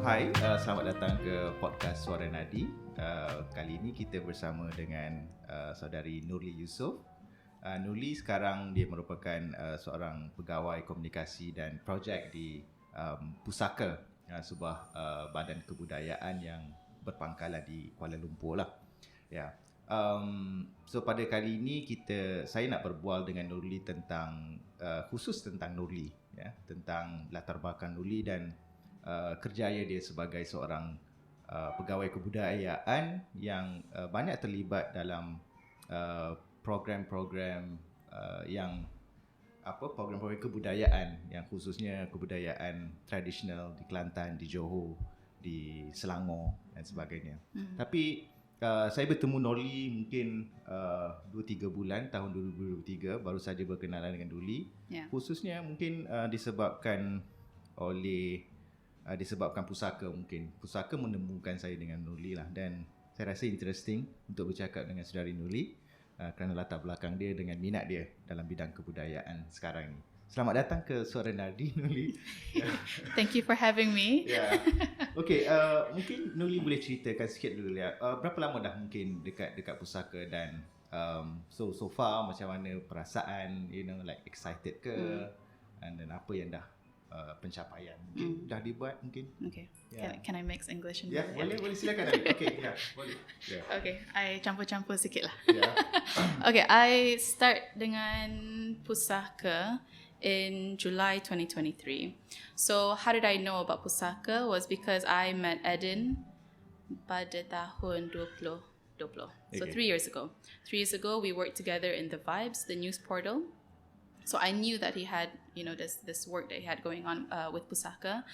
Hai, selamat datang ke podcast Suara Nadi. Kali ini kita bersama dengan saudari Nurly Yusof. Nurly sekarang dia merupakan seorang pegawai komunikasi dan projek di Pusaka, sebuah badan kebudayaan yang berpangkalan di Kuala Lumpur lah. Ya. So pada kali ini saya nak berbual dengan Nurly tentang khusus tentang Nurly, ya, tentang latar belakang Nurly dan kerjaya dia sebagai seorang pegawai kebudayaan yang banyak terlibat dalam program-program program-program kebudayaan yang khususnya kebudayaan tradisional di Kelantan, di Johor, di Selangor dan sebagainya. Tapi saya bertemu Nurly mungkin 2-3 bulan tahun 2023, baru saja berkenalan dengan Nurly. Khususnya mungkin disebabkan Pusaka mungkin. Pusaka menemukan saya dengan Nurly lah, dan saya rasa interesting untuk bercakap dengan saudari Nurly kerana latar belakang dia dengan minat dia dalam bidang kebudayaan sekarang ni. Selamat datang ke Suara Nadi, Nurly. Thank you for having me. Okay, mungkin Nurly boleh ceritakan sikit dulu ya. Berapa lama dah mungkin dekat Pusaka dan so far macam mana perasaan, like excited ke? And then apa yang dah pencapaian mungkin dah dibuat mungkin. Okay. Can I mix English and boleh silakan. Okay, boleh. Okay, I campur-campur sikit lah. Okay, I start dengan Pusaka in July 2023. So how did I know about Pusaka was because I met Eden pada tahun 2020. So 3 years ago. 3 years ago we worked together in The Vibes, the news portal. So I knew that he had, this work that he had going on with Pusaka.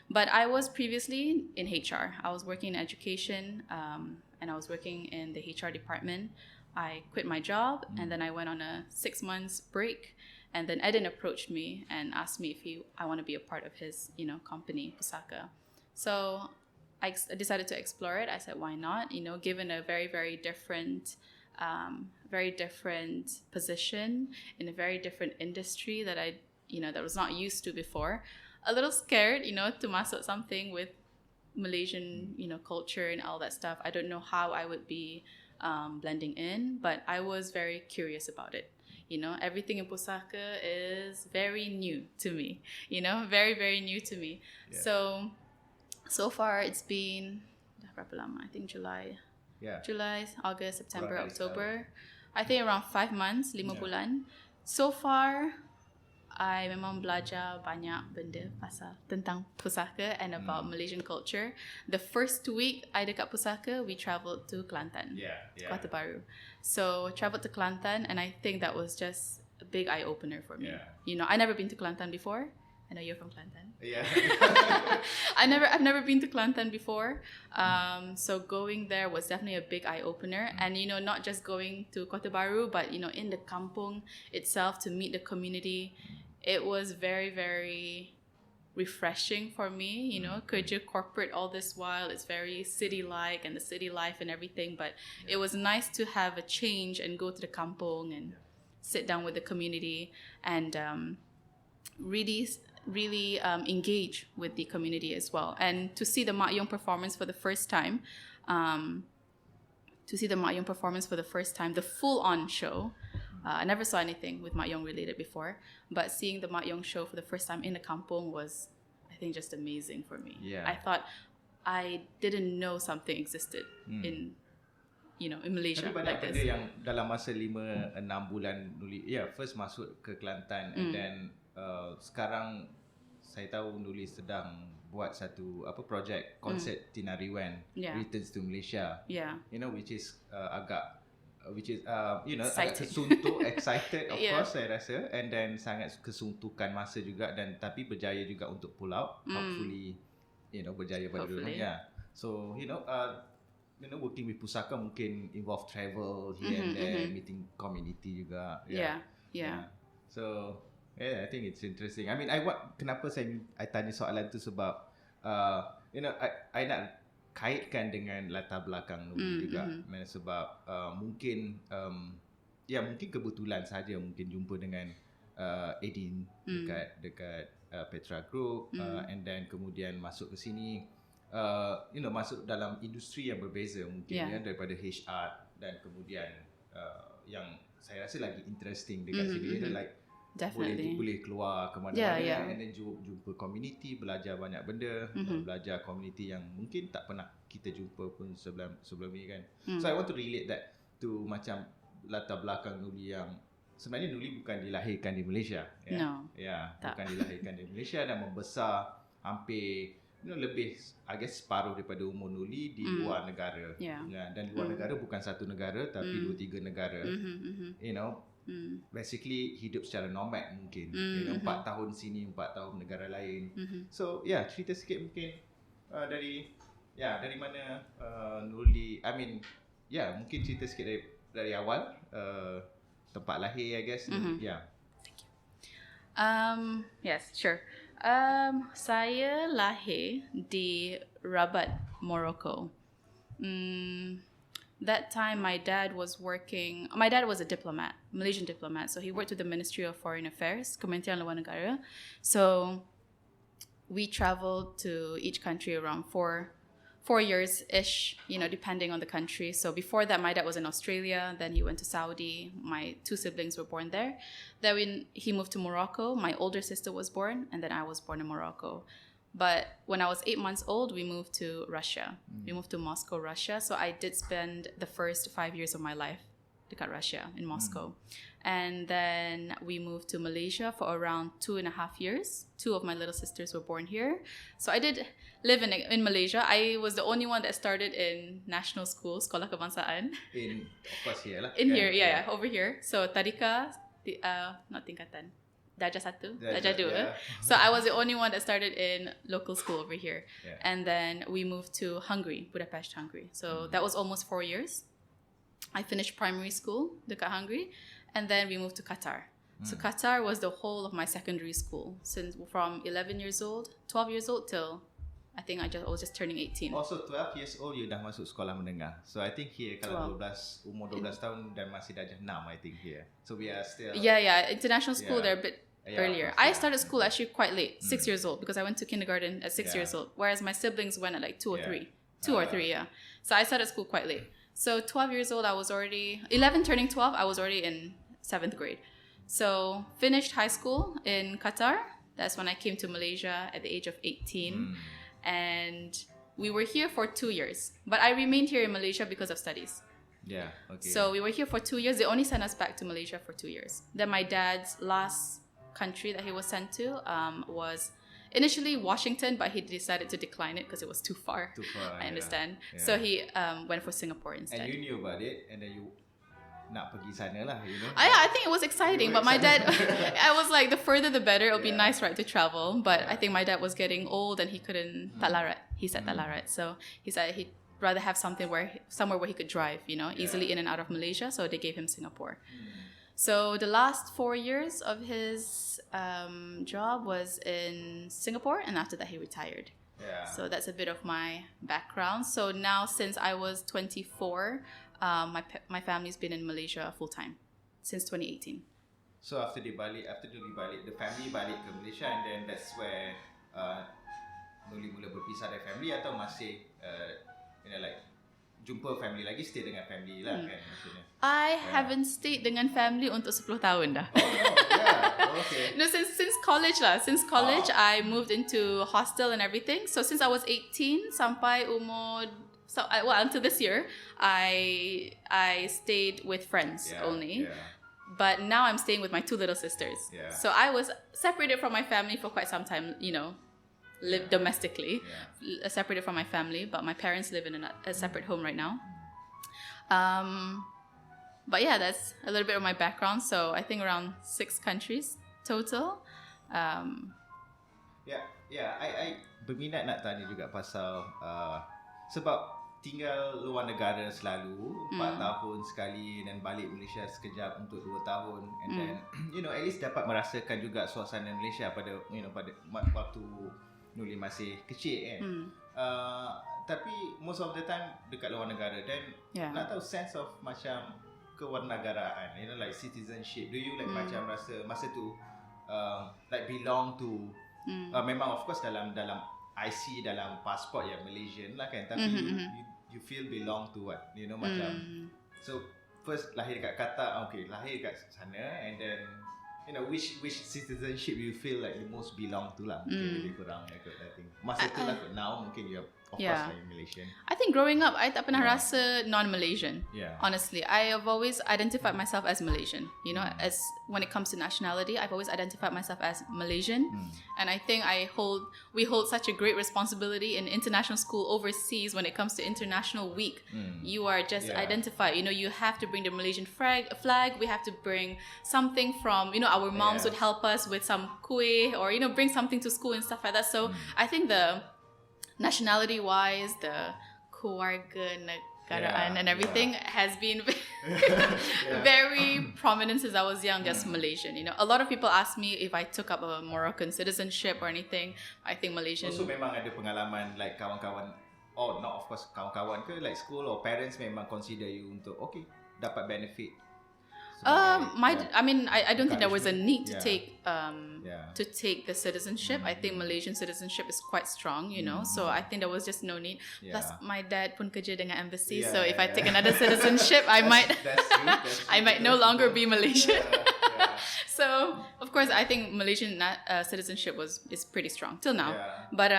But I was previously in HR. I was working in education, and I was working in the HR department. I quit my job, and then I went on a 6 months break. And then Eden approached me and asked me if I want to be a part of his, company, Pusaka. So I decided to explore it. I said, why not? Given a very, very different position in a very different industry that that was not used to before. A little scared, to masuk something with Malaysian, culture and all that stuff. I don't know how I would be blending in, but I was very curious about it. Everything in Pusaka is very new to me, very, very new to me. Yeah. So far it's been, berapa lama? I think July, August, September, October. I think around 5 months, 5 bulan. So far, I memang belajar banyak benda tentang Pusaka and about Malaysian culture. The first week I dekat Pusaka, we travelled to Kelantan, Kota Baru. So traveled to Kelantan, and I think that was just a big eye opener for me. I never been to Kelantan before. I know you're from Kelantan. I've never been to Kelantan before. So going there was definitely a big eye opener. And not just going to Kota Baru, but in the kampung itself to meet the community. It was very, very refreshing for me. Kerja corporate all this while, it's very city-like and the city life and everything. But it was nice to have a change and go to the kampung and sit down with the community and really engage with the community as well, and to see the Mak Yong performance for the first time, the full-on show. I never saw anything with Mak Yong related before, but seeing the Mak Yong show for the first time in the kampung was, I think, just amazing for me. I thought I didn't know something existed in Malaysia. Tapi banyak benda yang dalam masa 5-6 bulan Nurly, first masuk ke Kelantan, and then sekarang saya tahu Nurly sedang buat satu projek konsert Tinariwen, Returns to Malaysia. Which is agak kesuntuk, excited of course saya rasa, and then sangat kesuntukan masa juga, dan tapi berjaya juga untuk pull out. Hopefully berjaya pada dunia. So working with Pusaka mungkin involve travel here and there, meeting community juga. So I think it's interesting. I mean, kenapa I tanya soalan tu sebab I nak kaitkan dengan latar belakang Nurly juga. Sebab mungkin mungkin kebetulan saja mungkin jumpa dengan Edin dekat Petra Group, and then kemudian masuk ke sini, masuk dalam industri yang berbeza mungkin daripada HR, dan kemudian yang saya rasa lagi interesting dekat sini like boleh keluar ke mana-mana, and then jumpa community, belajar banyak benda, belajar community yang mungkin tak pernah kita jumpa pun sebelum ni kan. So I want to relate that to macam latar belakang Nurly yang sebenarnya Nurly bukan dilahirkan di Malaysia. Bukan dilahirkan di Malaysia dan membesar hampir lebih separuh daripada umur Nurly di luar negara. Dan luar negara bukan satu negara tapi 2-3 negara. Basically hidup secara nomad mungkin. 4 tahun sini, 4 tahun negara lain. So cerita sikit mungkin dari mana Nurly, mungkin cerita sikit dari awal, tempat lahir, I guess. Yes, sure. Saya lahir di Rabat, Morocco. That time my dad was a diplomat, Malaysian diplomat. So he worked with the Ministry of Foreign Affairs, Kementerian Luar Negara. So we traveled to each country around 4 years-ish, depending on the country. So before that, my dad was in Australia. Then he went to Saudi. My 2 siblings were born there. Then he moved to Morocco. My older sister was born, and then I was born in Morocco. But when I was 8 months old, we moved to Russia. We moved to Moscow, Russia. So I did spend the first 5 years of my life dekat Russia, in Moscow. And then we moved to Malaysia for around 2.5 years. 2 of my little sisters were born here. So I did live in Malaysia. I was the only one that started in national school, Sekolah Kebangsaan. Of course here lah. Here, over here. So Tadika, not tingkatan. Darjah 1, Darjah 2. So I was the only one that started in local school over here. And then we moved to Hungary, Budapest, Hungary. So that was almost 4 years. I finished primary school dekat Hungary. And then we moved to Qatar. So Qatar was the whole of my secondary school, since from 12 years old till I think I was just turning 18. Also 12 years old you dah masuk sekolah menengah. So I think here kalau umur 12 tahun dan masih darjah 6, I think here. So we are still international school they're a bit earlier. I started school actually quite late, 6 years old, because I went to kindergarten at 6 years old, whereas my siblings went at like 2 or 3. 2 or 3, So I started school quite late. So 12 years old, I was already 11 turning 12, I was already in 7th grade. So finished high school in Qatar. That's when I came to Malaysia at the age of 18. And we were here for 2 years. But I remained here in Malaysia because of studies. So we were here for 2 years. They only sent us back to Malaysia for 2 years. Then my dad's last country that he was sent to was initially Washington, but he decided to decline it because it was too far. I understand. So he went for Singapore instead. And you knew about it, and then you nak pergi sana lah, I think it was exciting, but my dad, I was like, the further the better. It would be nice, right, to travel. But I think my dad was getting old and he couldn't tak larat. He said tak larat. So he said he'd rather have somewhere where he could drive, easily in and out of Malaysia. So they gave him Singapore. So the last 4 years of his job was in Singapore, and after that he retired. So that's a bit of my background. So now, since I was 24, my family's been in Malaysia full time since 2018. So after Nurly balik, the family balik ke Malaysia, and then that's where Nurly mula berpisah dari family, atau masih jumpa family lagi, stay dengan family lah kan maksudnya. I haven't stayed dengan family untuk 10 tahun dah. Okay. No, since college lah. Since college, I moved into hostel and everything. So since I was 18 sampai umur until this year, I stayed with friends only. But now I'm staying with my 2 little sisters. So I was separated from my family for quite some time, live domestically, separated from my family, but my parents live in a separate home right now. But that's a little bit of my background. So I think around 6 countries total. I berminat nak tanya juga pasal sebab tinggal luar negara selalu 4 tahun sekali, dan balik Malaysia sekejap untuk 2 tahun, and then at least dapat merasakan juga suasana Malaysia pada waktu Nurly masih kecil kan. Tapi most of the time dekat luar negara, dan nak tahu sense of macam kewarganegaraan, like citizenship, do you like macam rasa masa tu like belong to memang of course dalam IC, dalam passport yang Malaysian lah kan, tapi you feel belong to what, macam so first lahir kat Qatar, okay, lahir kat sana, and then which citizenship you feel like the most belong to lah, mungkin lebih kurang I think masa tu lah. Now mungkin you of course like Malaysian. I think growing up I tak pernah rasa non-Malaysian. Honestly, I have always identified myself as Malaysian. As when it comes to nationality, I've always identified myself as Malaysian, and I think we hold such a great responsibility in international school overseas when it comes to International Week. You are just identified. You have to bring the Malaysian flag. We have to bring something from our moms would help us with some kuih, or bring something to school and stuff like that. So I think the nationality wise, the kewarganegaraan and everything has been very prominent since I was young, just Malaysian. A lot of people ask me if I took up a Moroccan citizenship or anything. I think Malaysian. Also memang ada pengalaman like kawan-kawan, not of course kawan-kawan ke, like school or parents memang consider you untuk dapat benefit. I don't think there was a need to take the citizenship. I think Malaysian citizenship is quite strong, so I think there was just no need. Plus my dad pun kerja dengan embassy, so if I take another citizenship, I might I might no longer be Malaysian. So of course I think Malaysian citizenship is pretty strong till now. But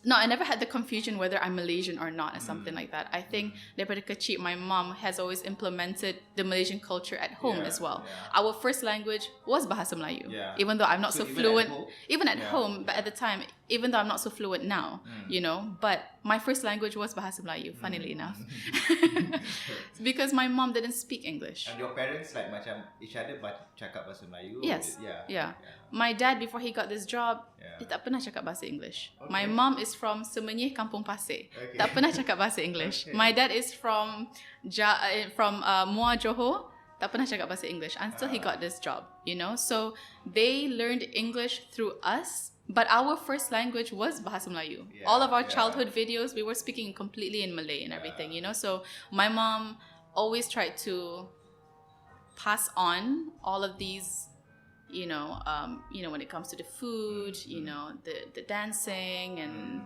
no, I never had the confusion whether I'm Malaysian or not, or something like that. I think daripada kecil, my mom has always implemented the Malaysian culture at home as well. Our first language was Bahasa Melayu, even though I'm not so fluent. Even at home, but at the time, even though I'm not so fluent now, but my first language was Bahasa Melayu, funnily enough. Because my mom didn't speak English. And your parents like macam each other cakap Bahasa Melayu? Yes. My dad, before he got this job, dia tak pernah cakap Bahasa English. My mom is from Semenyih, Kampung Pasir. Tak pernah cakap Bahasa English. My dad is from Muar, Johor. Tak pernah cakap Bahasa English until he got this job, So they learned English through us. But our first language was Bahasa Melayu. All of our childhood videos, we were speaking completely in Malay and everything, So my mom always tried to pass on all of these, when it comes to the food, the dancing and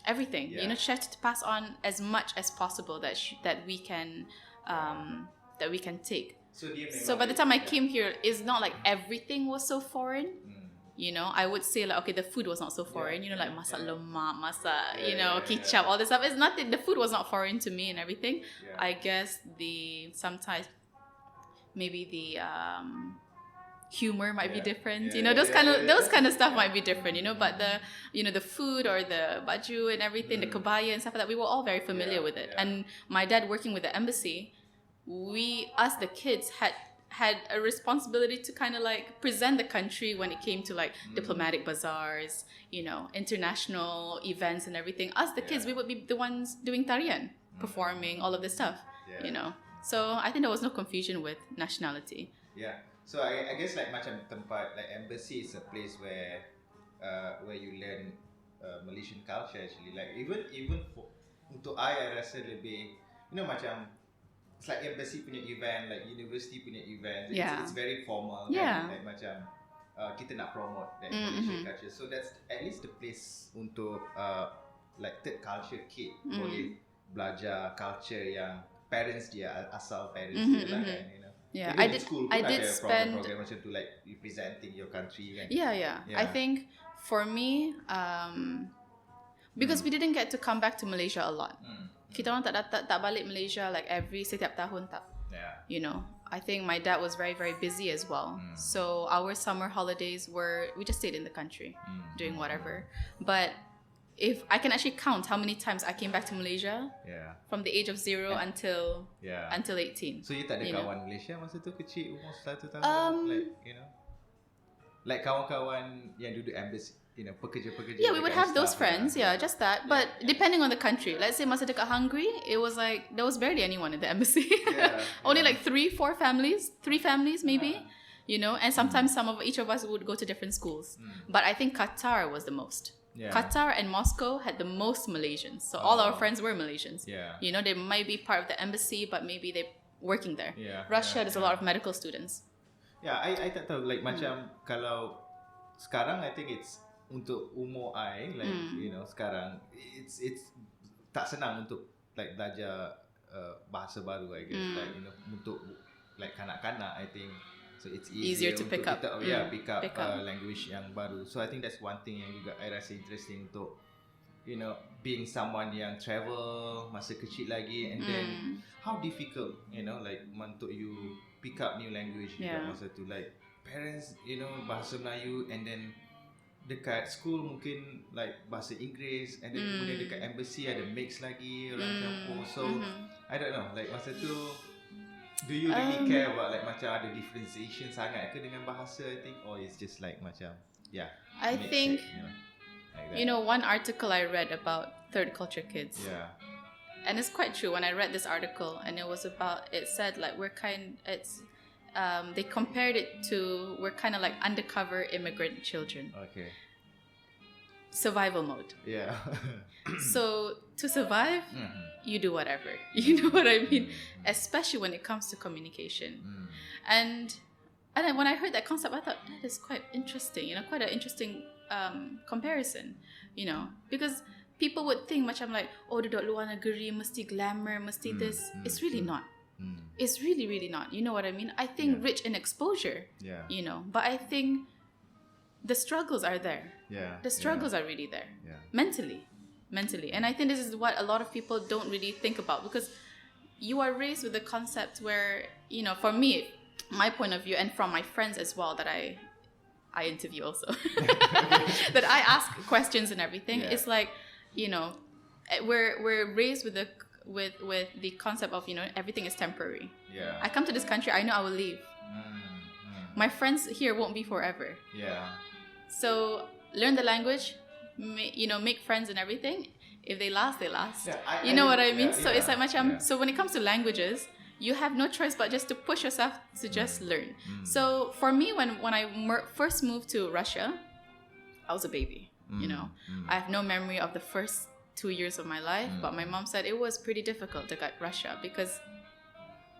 everything. She tried to pass on as much as possible that we can take. So by the time I came here, it's not like everything was so foreign. I would say like, okay, the food was not so foreign, like masak lemak, masak, kicap, all this stuff. It's nothing. The food was not foreign to me and everything. I guess sometimes maybe the humor might be different. Those kind of stuff might be different. But the food or the baju and everything, the kebaya and stuff like that, we were all very familiar with it. And my dad working with the embassy, us the kids had a responsibility to kind of like present the country when it came to like diplomatic bazaars, international events and everything. Us the kids, we would be the ones doing tarian, performing all of this stuff, So I think there was no confusion with nationality. So I guess like macam tempat like embassy is a place where you learn Malaysian culture actually. Like even for, untuk I rasa lebih macam it's like embassy punya event, like university punya event. It's very formal. Kan? Like macam kita nak promote that Malaysian culture. So that's at least the place untuk like third culture kid boleh belajar culture yang parents dia asal parents dia lah kan. I did spend program macam tu, like representing your country kan. I think for me because we didn't get to come back to Malaysia a lot. Kita orang tak balik Malaysia like setiap tahun tak. I think my dad was very, very busy as well. So our summer holidays we just stayed in the country doing whatever. But if I can actually count how many times I came back to Malaysia from the age of 0 until 18. So you tak ada kawan Malaysia masa tu kecil umur 1 tahun like kawan-kawan yang duduk embassy, pekerja-pekerja. We would have those friends, just that. But depending on the country, let's say masa dekat Hungary, it was like there was barely anyone in the embassy. Only like 3 families maybe. And sometimes each of us would go to different schools. But I think Qatar was the most. Qatar and Moscow had the most Malaysians. So all our friends were Malaysians. Yeah. You know, they might be part of the embassy, but maybe they're working there. Yeah. Russia, there's a lot of medical students. Yeah, I tak tahu like macam kalau sekarang I think it's untuk umur I like you know sekarang it's tak senang untuk like belajar bahasa baru I guess like you know untuk like kanak-kanak I think so it's easier to pick up. Pick up language yang baru. So I think that's one thing yang juga I rasa interesting untuk you know being someone yang travel masa kecil lagi and then how difficult you know like untuk you pick up new language juga masa tu like parents you know bahasa Melayu and then dekat school mungkin like bahasa Inggeris and then kemudian dekat embassy ada mix lagi orang campur so I don't know like masa tu do you really care about like macam ada differentiation sangat ke dengan bahasa I think or it's just like macam I think you know, like you know one article I read about third culture kids and it's quite true when I read this article and it said like they compared it to we're kind of like undercover immigrant children. Okay. Survival mode. Yeah. So to survive, you do whatever. You know what I mean? Especially when it comes to communication. And then when I heard that concept, I thought that is quite interesting. You know, quite an interesting comparison. You know, because people would think macam like, oh, duduk luar negeri mesti glamour, mesti this. It's really not. It's really, really not. You know what I mean? I think rich in exposure. Yeah. You know, but I think the struggles are there. Yeah. The struggles are really there. Yeah. Mentally. And I think this is what a lot of people don't really think about because you are raised with the concept where, you know, for me, my point of view and from my friends as well that I interview also, that I ask questions and everything, it's like, you know, we're raised with the concept of, you know, everything is temporary. Yeah. I come to this country, I know I will leave. My friends here won't be forever. Yeah. So learn the language, you know, make friends and everything. If they last, they last. Yeah, you know what I mean? So it's like macam. So when it comes to languages, you have no choice but just to push yourself to just learn. So for me, when I first moved to Russia, I was a baby. You know, I have no memory of the first 2 years of my life, but my mom said it was pretty difficult to get Russia because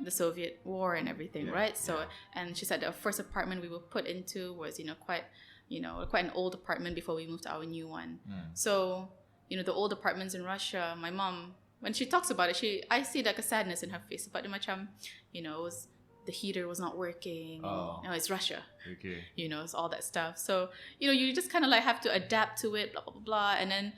the Soviet war and everything, right? So, and she said the first apartment we were put into was, quite an old apartment before we moved to our new one. So, the old apartments in Russia, my mom, when she talks about it, I see like a sadness in her face. But the heater was not working. Oh. It's Russia. Okay. It's all that stuff. So, you just kind of like have to adapt to it, blah, blah, blah, blah. And then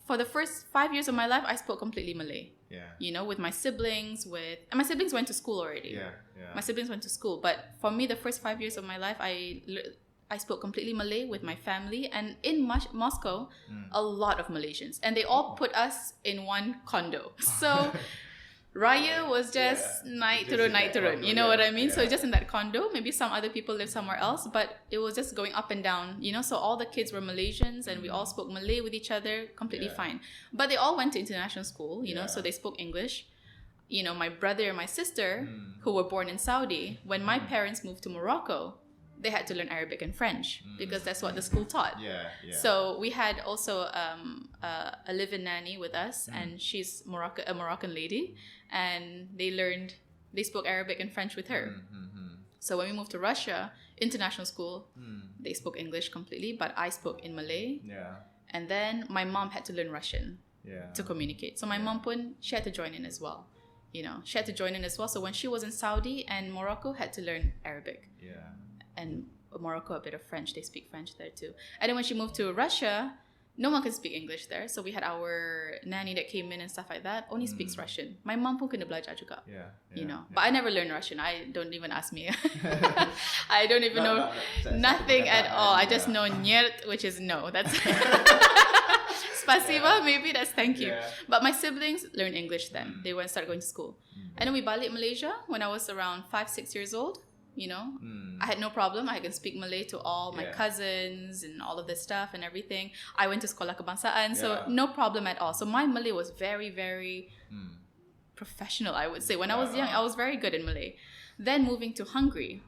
for the first 5 years of my life, I spoke completely Malay. Yeah. With my siblings, and my siblings went to school already. Yeah. My siblings went to school. But for me, the first 5 years of my life, I spoke completely Malay with my family. And in Moscow, a lot of Malaysians. And they all put us in one condo. So Raya was just night turun. You know what I mean? Yeah. So just in that condo, maybe some other people live somewhere else, but it was just going up and down, So all the kids were Malaysians and we all spoke Malay with each other, completely fine. But they all went to international school, so they spoke English. My brother and my sister, who were born in Saudi, when my parents moved to Morocco, they had to learn Arabic and French because that's what the school taught. Yeah. So we had also a live-in nanny with us, and she's a Moroccan lady, and they spoke Arabic and French with her. So when we moved to Russia, international school, they spoke English completely, but I spoke in Malay. Yeah. And then my mom had to learn Russian to communicate. So my mom, she had to join in as well. She had to join in as well. So when she was in Saudi and Morocco, had to learn Arabic. Yeah. And Morocco, a bit of French. They speak French there too. And then when she moved to Russia, no one can speak English there. So we had our nanny that came in and stuff like that. Only speaks Russian. My mom pun kena belajar juga. But I never learned Russian. Don't even ask me. I don't even know nothing at all. I just know нет, which is no. That's Spasiba, maybe that's thank you. Yeah. But my siblings learned English then. They went start going to school. And then we balik Malaysia when I was around 5-6 years old. I had no problem. I can speak Malay to all my cousins and all of this stuff and everything. I went to Sekolah Kebangsaan, so no problem at all. So my Malay was very, very professional, I would say. When I was young, I was very good in Malay. Then moving to Hungary,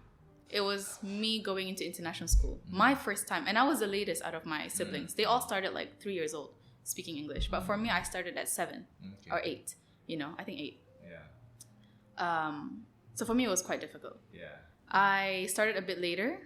it was me going into international school. My first time. And I was the latest out of my siblings. They all started like 3 years old speaking English. But for me, I started at 7 or 8. I think 8. Yeah. So for me, it was quite difficult. Yeah. I started a bit later,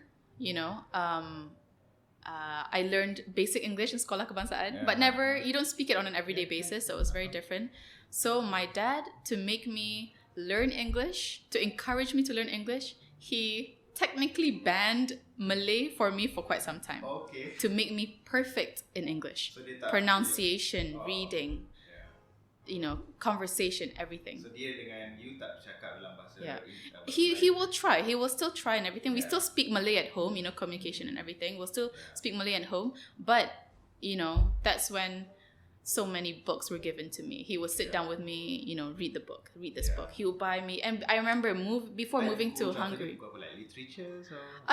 I learned basic English in Sekolah Kebangsaan, but you don't speak it on an everyday basis, so it was very different. So my dad, to make me learn English, to encourage me to learn English, he technically banned Malay for me for quite some time. Okay. To make me perfect in English. So pronunciation, reading, conversation, everything. So dia dengan you tak cakap dalam bahasa. He will try. He will still try and everything. We still speak Malay at home, communication and everything. We'll still speak Malay at home. But, that's when so many books were given to me. He would sit down with me, read the book, read this book. He would buy me. And I remember before moving to Hungary. Like literature?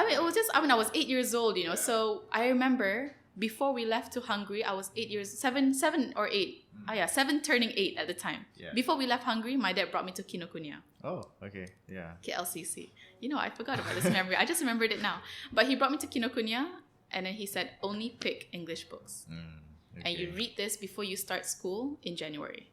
It was just, I was 8 years old, So I remember before we left to Hungary, I was 7 or 8. 7 turning 8 at the time. Yeah. Before we left Hungary, my dad brought me to Kinokuniya. Oh, okay. Yeah. KLCC. I forgot about this memory. I just remembered it now. But he brought me to Kinokuniya and then he said, only pick English books. Okay. And you read this before you start school in January.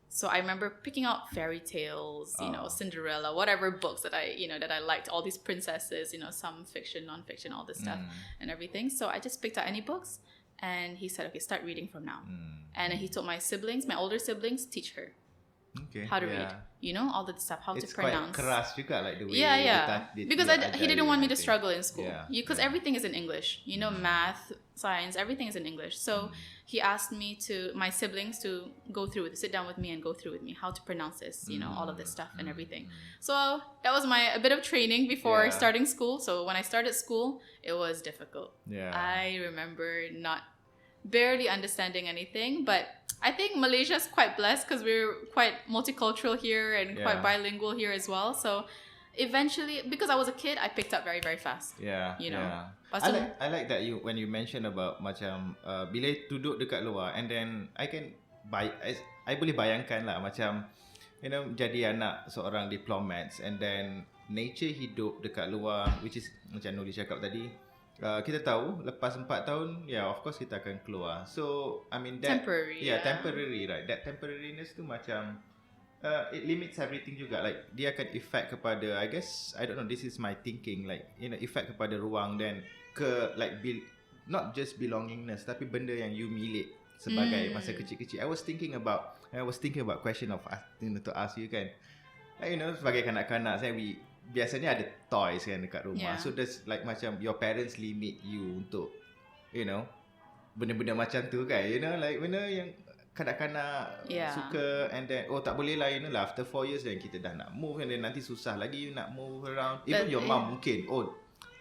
So I remember picking out fairy tales, Cinderella, whatever books that I liked, all these princesses, some fiction, non-fiction, all this stuff and everything. So I just picked out any books and he said, okay, start reading from now. And then he told my older siblings, teach her how to read. All that stuff, how to pronounce. It's quite keras juga, like the way because he didn't want me to struggle in school. Because everything is in English. Math, science, everything is in English. So he asked my siblings to go through it, sit down with me and go through with me how to pronounce this, all of this stuff and everything. So that was a bit of training before starting school. So when I started school, it was difficult. I remember barely understanding anything, but I think Malaysia is quite blessed because we're quite multicultural here and quite bilingual here as well. So eventually, because I was a kid, I picked up very, very fast. I like that when you mention about macam bila duduk dekat luar and then I boleh bayangkan lah macam jadi anak seorang diplomats and then nature hidup dekat luar, which is macam Nurly cakap tadi. Kita tahu lepas 4 tahun, of course kita akan keluar. So, that temporary. Temporary, right? That temporariness tu macam it limits everything juga. Like dia akan effect kepada, I guess, I don't know, this is my thinking, like effect kepada ruang dan not just belongingness tapi benda yang you milik sebagai masa kecil-kecil. I was thinking about question of to ask you kan. Sebagai kanak-kanak saya biasanya ada toys kan dekat rumah. So there's like macam your parents limit you untuk benda-benda macam tu kan. Like benda yang kanak-kanak suka and then tak boleh lah after 4 years then kita dah nak move and then nanti susah lagi you nak move around. Even your mom mungkin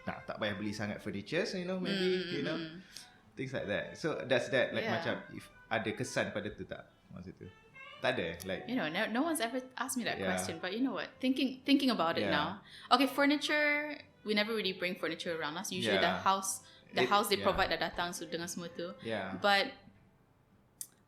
tak payah beli sangat furniture, maybe things like that. So does that like macam if ada kesan pada tu tak masa tu? Tak ada, like no one's ever asked me that question, but you know what, thinking about it now, okay, furniture, we never really bring furniture around us. Usually the house they provide dah datang dengan semua tu. But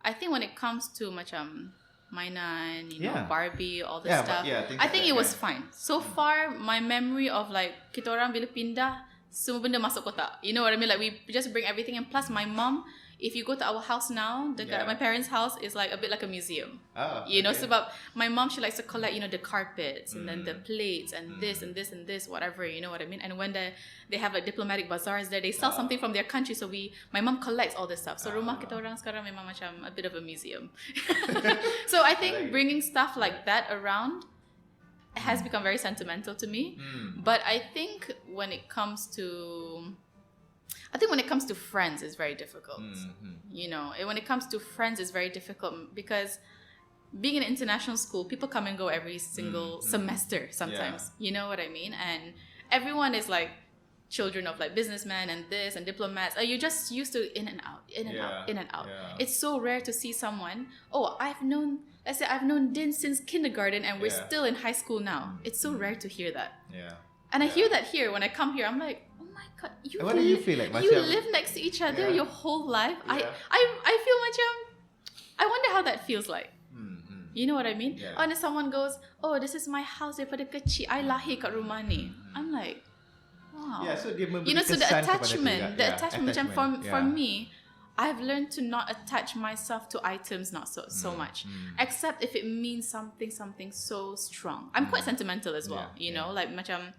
I think when it comes to macam mainan, Barbie, all this stuff, I think it was fine so far. My memory of like kita orang bila pindah semua benda masuk kotak, you know what I mean, like we just bring everything. And plus my mom, if you go to our house now, my parents' house is like a bit like a museum. Sebab my mom, she likes to collect, the carpets and then the plates and this and this and this, whatever, you know what I mean. And when they have like diplomatic bazaars there, they sell something from their country. So my mom collects all this stuff. So rumah kita orang sekarang memang macam a bit of a museum. So I think bringing stuff like that around has become very sentimental to me. But I think when it comes to friends, it's very difficult. When it comes to friends, it's very difficult because being in international school, people come and go every single semester sometimes. You know what I mean? And everyone is like children of like businessmen and this and diplomats. You're just used to in and out. It's so rare to see someone, I've known Din since kindergarten and we're still in high school now. It's so rare to hear that. And I hear that here. When I come here, I'm like, oh my God, what do you feel like? You live next to each other your whole life. I feel macam, I wonder how that feels like. You know what I mean? And if someone goes, this is my house daripada kecil, I lahir kat rumah ni. I'm like, so dia memberi you know, so the kesan kepada attachment, tu, the attachment macam for yeah. me, I've learned to not attach myself to items not so much, except if it means something so strong. I'm quite sentimental as well, you know, like macam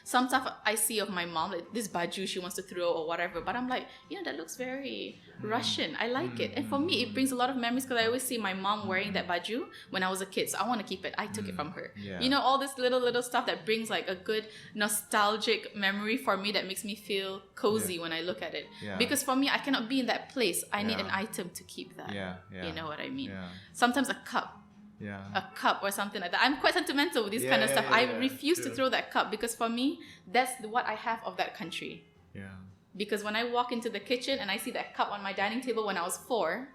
some stuff I see of my mom, like this baju she wants to throw or whatever, but I'm like, you know, that looks very Russian. I like it. And for me, it brings a lot of memories because I always see my mom wearing that baju when I was a kid. So I want to keep it. I took it from her. Yeah. You know, all this little stuff that brings like a good nostalgic memory for me that makes me feel cozy when I look at it. Yeah. Because for me, I cannot be in that place. I need an item to keep that. Yeah. You know what I mean? Yeah. Sometimes a cup. Yeah. A cup or something like that. I'm quite sentimental with this kind of stuff. I refuse to throw that cup because for me, that's what I have of that country. Yeah. Because when I walk into the kitchen and I see that cup on my dining table when I was 4,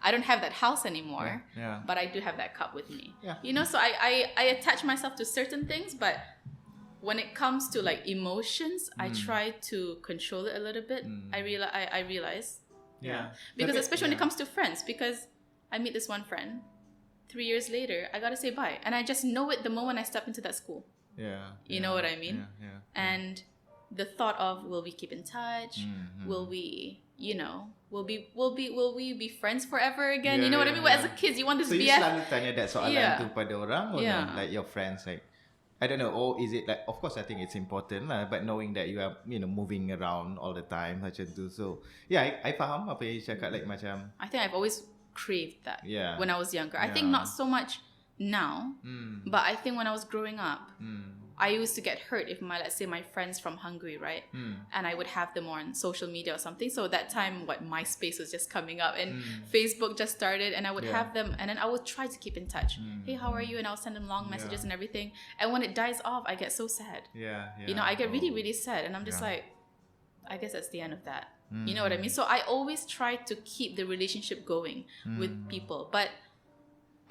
I don't have that house anymore. Yeah. But I do have that cup with me. Yeah. You know, so I attach myself to certain things, but when it comes to like emotions, I try to control it a little bit. I realize. Yeah. Because especially when it comes to friends, because I meet this one friend. 3 years later, I gotta say bye. And I just know it the moment I step into that school. Yeah. You know what I mean? Yeah. And the thought of, will we keep in touch? Will we, you know, will we be friends forever again? You know what I mean? Well, as a kid, you want this so BF. you selalu tanya that soalan tu pada orang or like your friends, like, I don't know, or is it like, of course I think it's important lah, but knowing that you are, you know, moving around all the time macam tu. So yeah, I faham apa yang you cakap, like macam I think I've always craved that when I was younger. I Yeah. think not so much now, but I think when I was growing up, I used to get hurt if let's say my friends from Hungary, right? And I would have them on social media or something. So that time, MySpace was just coming up and Facebook just started, and I would have them, and then I would try to keep in touch. Hey, how are you? And I'll send them long messages and everything. And when it dies off, I get so sad. You know, I get really, really sad, and I'm just like, I guess that's the end of that. You know what I mean? So I always try to keep the relationship going with people. But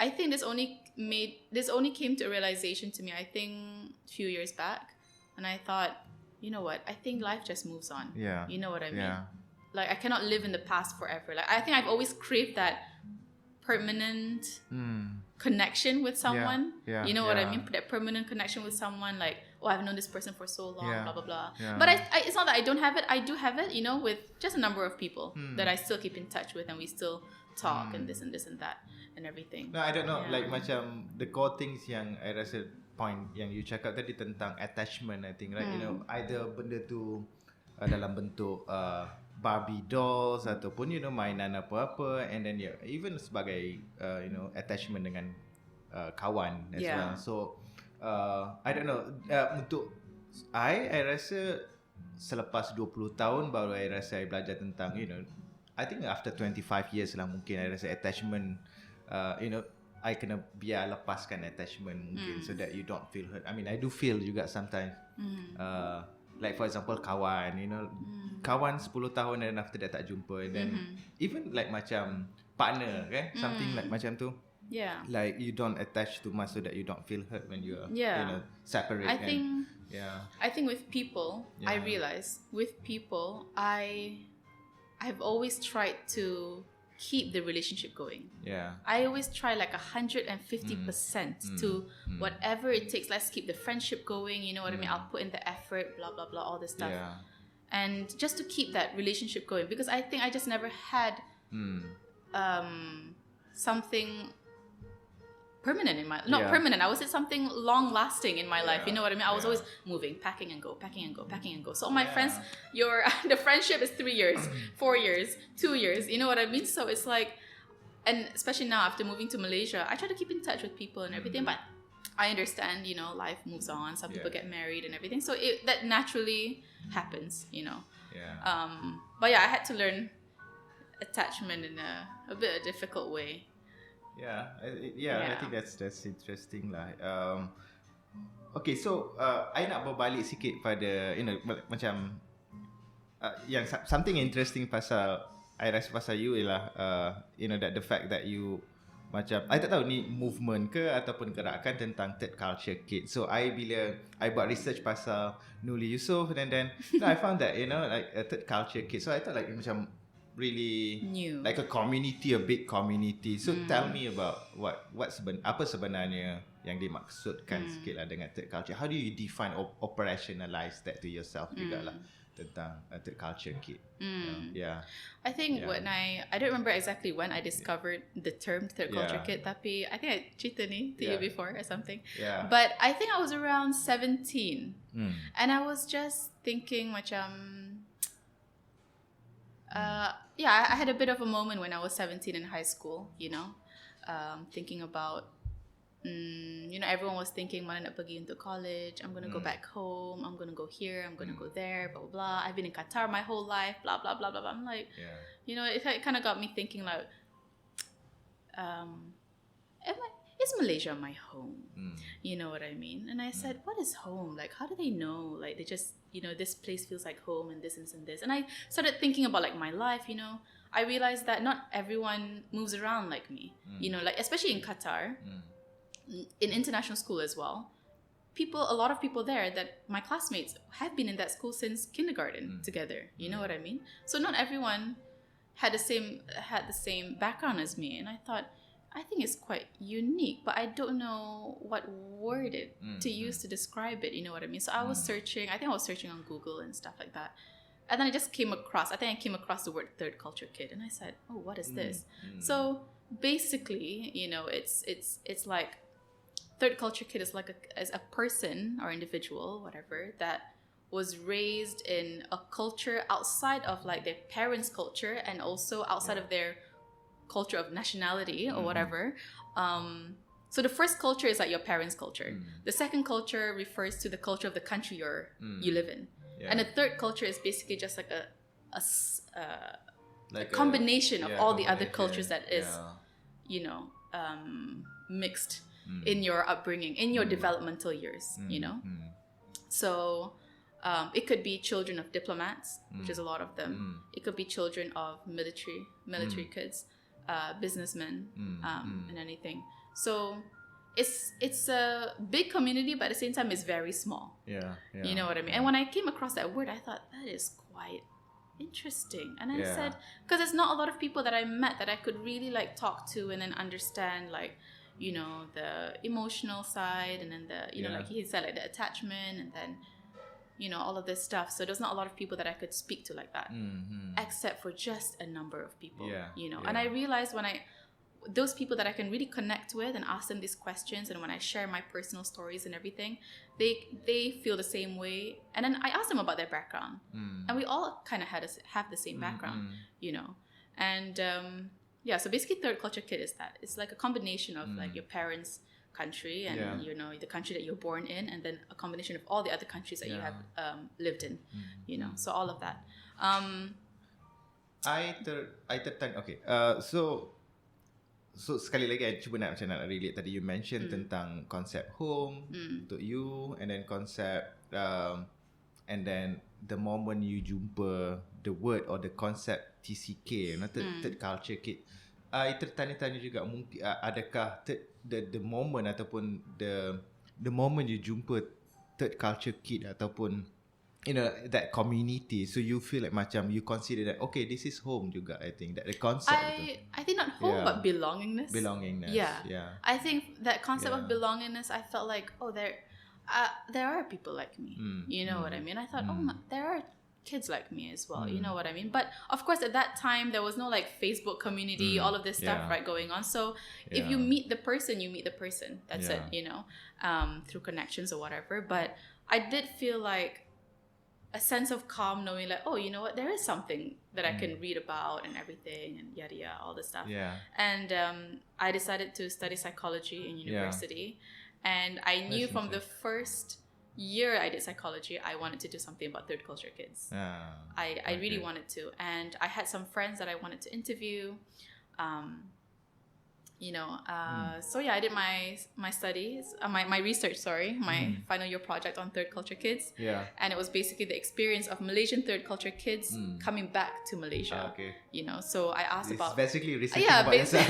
I think this only came to a realization to me, I think a few years back. And I thought, you know what? I think life just moves on. Yeah. You know what I mean? Yeah. Like I cannot live in the past forever. Like I think I've always craved that permanent connection with someone. You know what I mean? That permanent connection with someone, like, oh, I've known this person for so long, blah, blah, blah. But it's not that I don't have it. I do have it, you know, with just a number of people that I still keep in touch with, and we still talk and this and that and everything. No, I don't know, like macam the core things yang I rasa point yang you cakap tadi tentang attachment, I think, right? You know, either benda tu dalam bentuk Barbie dolls ataupun, you know, mainan apa-apa, and then even sebagai you know, attachment dengan kawan as well. So I don't know, untuk I rasa selepas 20 tahun baru I rasa I belajar tentang, you know, I think after 25 years lah mungkin I rasa attachment, you know, I kena biar lepaskan attachment mungkin, so that you don't feel hurt. I mean, I do feel juga sometimes, like for example kawan, you know, kawan 10 tahun and after that tak jumpa, and then even like macam partner kan, something like macam tu. Like you don't attach too much so that you don't feel hurt when you're you know, separate. I think with people, I realize with people, I've always tried to keep the relationship going. I always try like 150% to whatever it takes. Let's keep the friendship going. You know what I mean? I'll put in the effort, blah blah blah, all this stuff, and just to keep that relationship going, because I think I just never had something permanent in my permanent. I would say something long lasting in my life. You know what I mean? I was always moving, packing and go. So all my friends, the friendship is 3 years, 4 years, 2 years. You know what I mean? So it's like, and especially now after moving to Malaysia, I try to keep in touch with people and everything. But I understand, you know, life moves on. Some people get married and everything. So that naturally happens, you know. But yeah, I had to learn attachment in a bit of a difficult way. I think that's interesting lah. Okay, so I nak berbalik sikit pada, you know, macam yang something interesting pasal I rasa pasal you ialah you know, that the fact that you macam, I tak tahu ni movement ke ataupun gerakan tentang third culture kid. So bila I buat research pasal Nurly Yusof, and then I found that, you know, like a third culture kid. So I thought like macam really new, like a community, a big community. So tell me about apa sebenarnya yang dimaksudkan sikit lah dengan third culture. How do you define or operationalize that to yourself jugalah tentang third culture kid? Yeah. I think when I don't remember exactly when I discovered the term third culture kid, tapi I think I cerita ni to you before or something. Yeah. But I think I was around 17 and I was just thinking macam I had a bit of a moment when I was 17 in high school, you know, thinking about everyone was thinking mana nak pergi untuk college, I'm going to go back home, I'm going to go here, I'm going to go there, blah, blah, blah. I've been in Qatar my whole life, blah, blah, blah, blah, blah. I'm like, it kind of got me thinking like, is Malaysia my home? You know what I mean? And I said, what is home? Like, how do they know? Like, they just, this place feels like home and this and this. And I started thinking about like my life, I realized that not everyone moves around like me, like especially in Qatar, in international school as well. A lot of people there that my classmates have been in that school since kindergarten together. You know what I mean? So not everyone had the same background as me, and I thought, I think it's quite unique, but I don't know what word to use to describe it. You know what I mean? So I was searching. I think I was searching on Google and stuff like that, and then I came across the word third culture kid, and I said, oh, what is this? So basically, it's like third culture kid is like as a person or individual, whatever, that was raised in a culture outside of like their parents' culture and also outside of their culture of nationality or whatever. So the first culture is like your parents' culture. The second culture refers to the culture of the country you live in. And the third culture is basically just like a combination of all the other cultures that is, mixed in your upbringing, in your developmental years, So it could be children of diplomats, which is a lot of them. It could be children of military kids, businessmen, and anything. So it's a big community, but at the same time it's very small. You know what I mean? And when I came across that word, I thought that is quite interesting. And I said, because there's not a lot of people that I met that I could really like talk to and then understand like, the emotional side, and then the, like he said, like the attachment, and then, all of this stuff. So there's not a lot of people that I could speak to like that, except for just a number of people, And I realized those people that I can really connect with and ask them these questions, and when I share my personal stories and everything, they feel the same way. And then I ask them about their background, and we all kind of have the same background, And so basically third culture kid is that. It's like a combination of like your parents' country and the country that you're born in, and then a combination of all the other countries that you have lived in, so all of that. I tertanya. Okay. So sekali lagi I cuba nak relate tadi you mention tentang konsep home untuk you, and then konsep and then the moment you jumpa the word or the concept TCK, third culture kid, I tertanya-tanya juga mungkin adakah the moment ataupun the moment you jumpa third culture kid ataupun that community, so you feel like macam you consider that okay, this is home juga. I think that the concept I think not home but belongingness. Yeah. I think that concept of belongingness, I felt like, oh, there are people like me. You know what I mean? I thought, there are kids like me as well. You know what I mean? But of course at that time there was no like Facebook community, all of this stuff right going on. So if you meet the person, that's it, through connections or whatever. But I did feel like a sense of calm knowing like, oh, you know what, there is something that I can read about and everything and yada yada, all this stuff. And I decided to study psychology in university, and I knew from the first year I did psychology, I wanted to do something about third culture kids. I really wanted to, and I had some friends that I wanted to interview. So I did my studies, my research, my final year project on third culture kids. And it was basically the experience of Malaysian third culture kids coming back to Malaysia. So I asked about basically researching about yourself.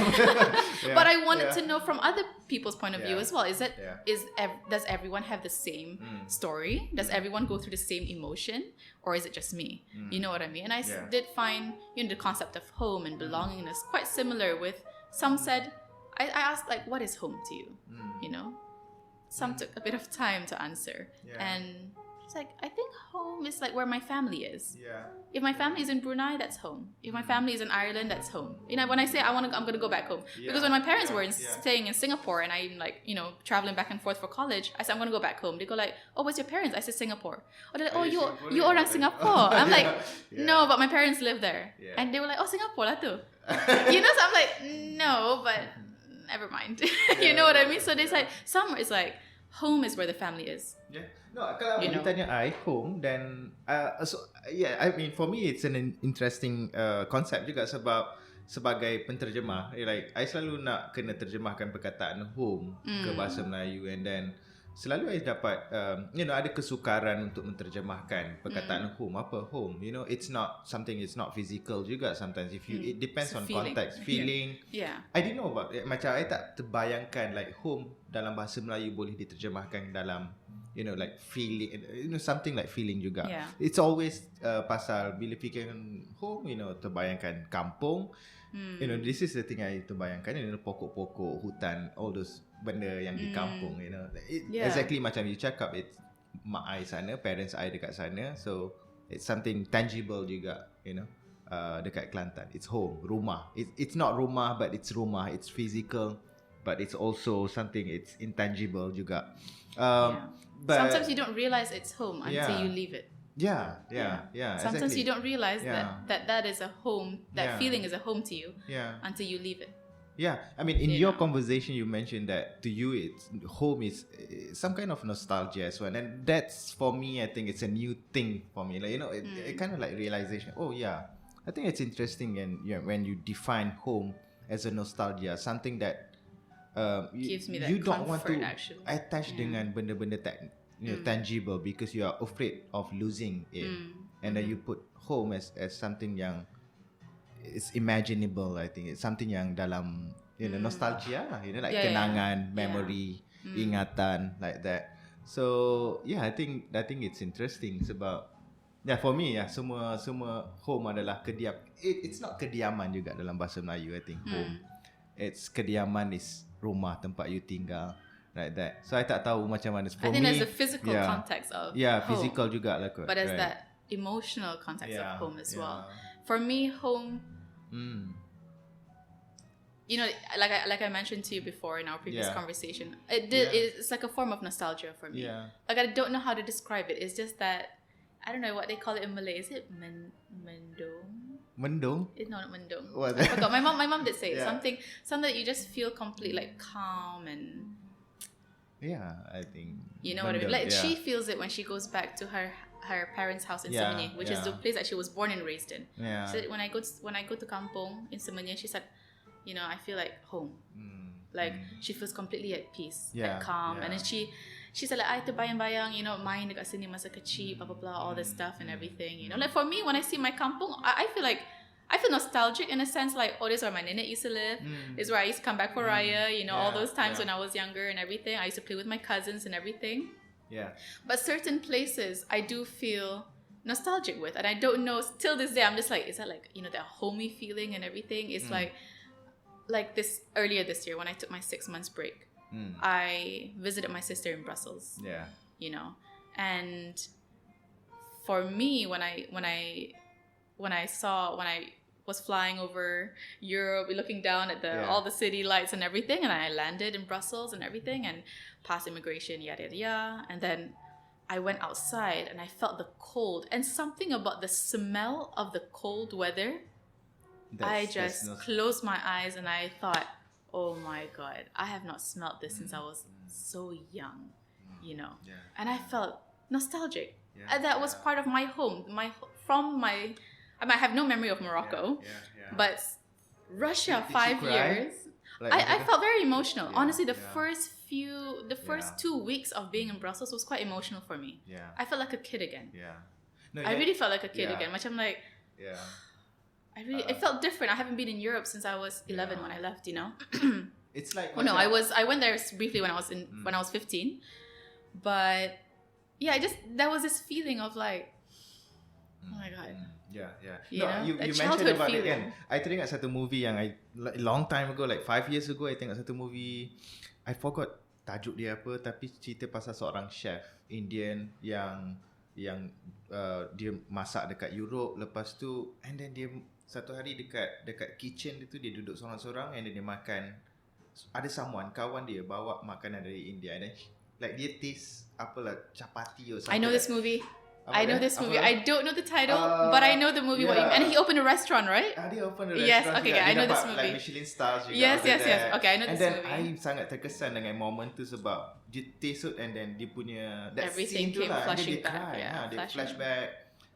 But I wanted to know from other people's point of view as well. Does everyone have the same story? Does everyone go through the same emotion, or is it just me? You know what I mean? And I did find the concept of home and belongingness quite similar with some said. I asked like, what is home to you? some took a bit of time to answer. And it's like, I think home is like where my family is. If my family is in Brunei, that's home. If my family is in Ireland, that's home. You know, when I say I'm gonna go back home, because when my parents were staying in Singapore and I'm like, you know, traveling back and forth for college, I said I'm gonna go back home. They go like, oh, what's your parents? I said Singapore. Or they're like, oh, you orang Singapore. I'm like, no, but my parents live there. And they were like, oh, Singapore lah tu. You know, so I'm like, no, but never mind. You know what I mean? So there's like, some is like, home is where the family is. No, kalau ditanya home, then I mean for me it's an interesting concept juga sebab sebagai penterjemah, like I selalu nak kena terjemahkan perkataan home ke bahasa Melayu, and then selalu I dapat you know, ada kesukaran untuk menterjemahkan perkataan home. Apa home? You know, it's not something, it's not physical juga sometimes. If you it depends on feeling. Context, feeling. I didn't know about macam I tak terbayangkan like home dalam bahasa Melayu boleh diterjemahkan dalam, you know, like feeling, you know, something like feeling juga. It's always pasal bila fikirkan home, you know, terbayangkan kampung. You know, this is the thing I terbayangkan, you know, pokok-pokok, hutan, all those benda yang di kampung, you know. Exactly macam you cakap, it's mak I sana, parents I dekat sana, so it's something tangible juga, you know, dekat Kelantan. It's home, rumah. It's not rumah, but it's rumah. It's physical, but it's also something, it's intangible juga. But sometimes you don't realize it's home until you leave it. Sometimes you don't realize that is a home, that feeling is a home to you until you leave it. I mean, in your conversation you mentioned that to you it's home is some kind of nostalgia as well, and that's for me, I think it's a new thing for me, like, you know, it kind of like realization. I think it's interesting, and when you define home as a nostalgia, something that gives me that you don't want to actually attach dengan benda-benda tangible, because you are afraid of losing it, and then you put home as something yang it's imaginable. I think it's something yang dalam, you know, nostalgia lah, you know, like kenangan, memory, ingatan, like that. So I think it's interesting sebab for me semua home adalah kediam. It's not kediaman juga dalam bahasa Melayu. I think home, it's kediaman is rumah tempat you tinggal, like that. So I tak tahu macam mana. For I think me, there's a physical context of home, physical juga lah kot. but there's that emotional context of home as well. For me, home, you know, like I mentioned to you before in our previous conversation, it's like a form of nostalgia for me. Like I don't know how to describe it. It's just that I don't know what they call it in Malay. Is it mendung? Mendung? It's not mendung. What? I forgot. My mom did say something that you just feel complete, like calm and. I think. You know what I mean? Like she feels it when she goes back to her parents' house in Semenyih, which is the place that she was born and raised in. So when I go to kampung in Semenyih, she said, you know, I feel like home. Like she feels completely at peace, like calm, and then she said like, I terbayang-bayang, you know, main dekat sini masa kecil, blah blah blah, all this stuff and everything. You know, like for me, when I see my kampung, I feel nostalgic in a sense, like, oh, this is where my nenek used to live. This is where I used to come back for Raya, you know, all those times when I was younger and everything. I used to play with my cousins and everything. But certain places I do feel nostalgic with, and I don't know, till this day I'm just like, is that like, you know, that homey feeling and everything? It's like this earlier this year when I took my 6 months break, I visited my sister in Brussels. You know, and for me, when I was flying over Europe, looking down at all the city lights and everything, and I landed in Brussels and everything, and passed immigration, yada yada, and then I went outside and I felt the cold, and something about the smell of the cold weather. I just closed my eyes and I thought, oh my God, I have not smelled this since I was so young, you know. And I felt nostalgic. And that was part of my home. I might have no memory of Morocco, but Russia, Did 5 years. Like, I felt very emotional. Honestly, the first 2 weeks of being in Brussels was quite emotional for me. I felt like a kid again. I really felt like a kid again. Much I'm like, it felt different. I haven't been in Europe since I was 11 when I left, you know. It's like I went there briefly when I was 15, but there was this feeling of like, oh my God. You mentioned about it again. I teringat satu movie yang long time ago, like 5 years ago, I tengok satu movie. I forgot tajuk dia apa, tapi cerita pasal seorang chef Indian yang dia masak dekat Europe, lepas tu and then dia satu hari dekat kitchen dia tu dia duduk seorang-seorang and then dia makan, ada kawan dia bawa makanan dari India and then like dia taste apalah chapati or something. I know this movie. I don't know the title, but I know the movie. Yeah. What you mean. And he opened a restaurant, right? Dia open a Yes, restaurant. okay, Juga. I know Dia this dapat, movie. like Michelin stars juga. Yes. That. Okay, I know and this then movie. I sangat terkesan dengan moment tu sebab dia taste and then dia punya that Everything scene tu came lah. flashing Dia back. cry, dia flashback.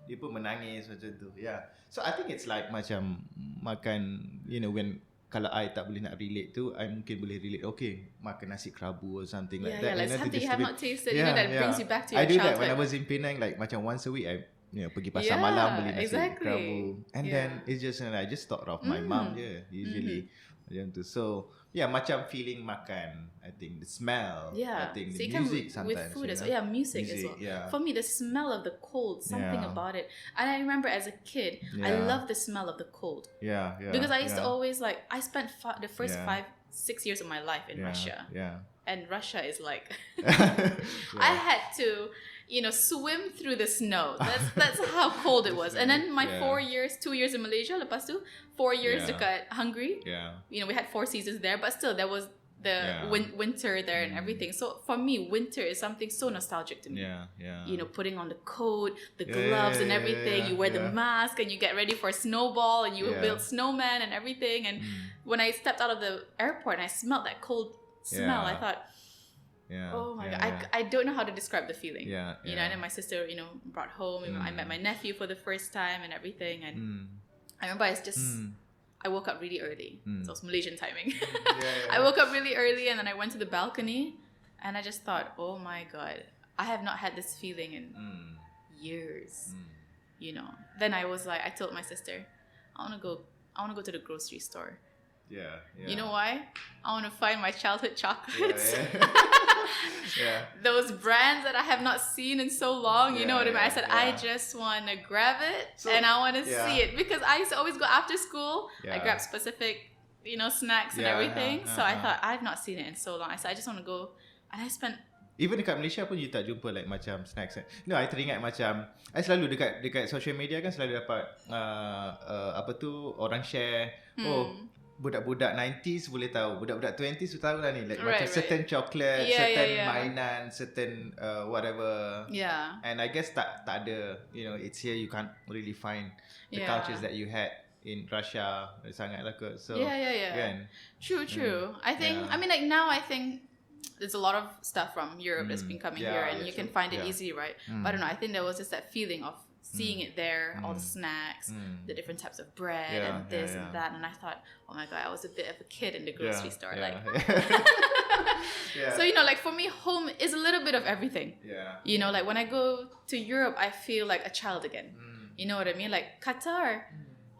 Dia pun menangis macam tu. Yeah. So I think it's like macam makan, when kalau I tak boleh nak relate tu, I mungkin boleh relate. Okay, makan nasi kerabu or something like that. Like something you have not tasted, that brings you back to I your do childhood. that when I was in Penang, like macam once a week I pergi pasar malam beli nasi kerabu. And then it's just I just thought of my mum je usually. Macam tu. So macam feeling makan, I think the smell, I think so the you music can, sometimes. with food as well. Music as well. For me, the smell of the cold, something about it. And I remember as a kid, I loved the smell of the cold. Because I used to always I spent the first 5-6 years of my life in Russia. And Russia is like, I had to, swim through the snow. That's how cold it was. And then my 2 years in Malaysia, lepas tu 4 years dekat Hungary. We had 4 seasons there, but still there was the winter there and everything. So for me, winter is something so nostalgic to me. Putting on the coat, the gloves and everything. You wear the mask and you get ready for a snowball and you build snowman and everything. And when I stepped out of the airport and I smelled that cold smell, I thought, oh my god, I don't know how to describe the feeling. And then my sister, brought home. I met my nephew for the first time and everything. And I remember I woke up really early. So it's Malaysian timing. I woke up really early and then I went to the balcony and I just thought, oh my god, I have not had this feeling in years. Then I was like, I told my sister, I want to go to the grocery store. You know why? I want to find my childhood chocolates. Those brands that I have not seen in so long. You know what I mean? I said, I just want to grab it and I want to see it. Because I used to always go after school. I grab specific, snacks and everything. So I thought, I've not seen it in so long. I said, I just want to go. And I spent... Even dekat Malaysia pun you tak jumpa like macam snacks. No, I teringat macam I selalu dekat social media kan selalu dapat orang share budak-budak 90s boleh tahu, budak-budak 20s tahu lah ni, like macam certain chocolate, certain mainan, certain whatever. And I guess tak ada, it's here, you can't really find the cultures that you had in Russia sangat lah kot. So kan? True. I think I mean like now I think there's a lot of stuff from Europe that's been coming here and you can find it easy, right? But I don't know, I think there was just that feeling of seeing it there, all the snacks, the different types of bread and this and that, and I thought, oh my god, I was a bit of a kid in the grocery store. So like for me, home is a little bit of everything. Like when I go to Europe, I feel like a child again. You know what I mean? Like Qatar,